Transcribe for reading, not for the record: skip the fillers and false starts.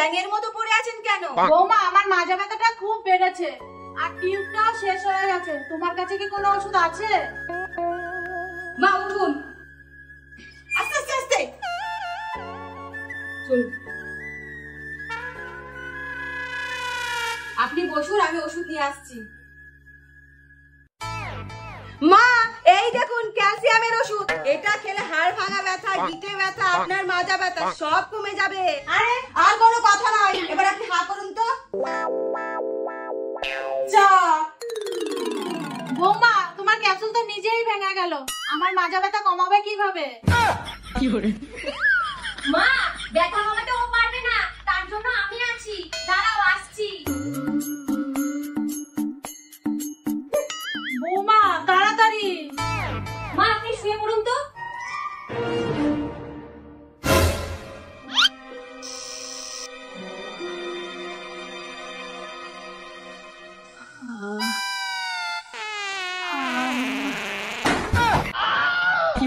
ব্যাঙের মতো পড়ে আছেন কেন? বৌমা, আমার মাজা ব্যথাটা খুব বেড়েছে আর টিউবটাও শেষ হয়ে গেছে। তোমার কাছে কি কোনো ওষুধ আছে? মা উঠুন, আস্তে আস্তে আস্তে চলুন। আপনি বসুন, আমি ওষুধ নিয়ে আসছি। মা, এই দেখুন ক্যালসিয়ামের ওষুধ। এটা খেলে হাড় ভাঙা ব্যথা, গিঁটে ব্যথা, আপনার মাজা ব্যথা সব কমে যাবে। আরে আর কোনো কথা নয়, এবার আপনি হা করুন তো। চা। বৌমা, তোমার ক্যাপসুল তো নিজেই ভেঙে গেল, আমার মাজা ব্যথা কমাবে কিভাবে? মা, ব্যথা কমাতে ও পারবে না, তার জন্য আমি আছি, দাঁড়াও আসছি। বৌমা, তাড়াতাড়ি। মা, আপনি শুয়ে পড়ুন তো। কি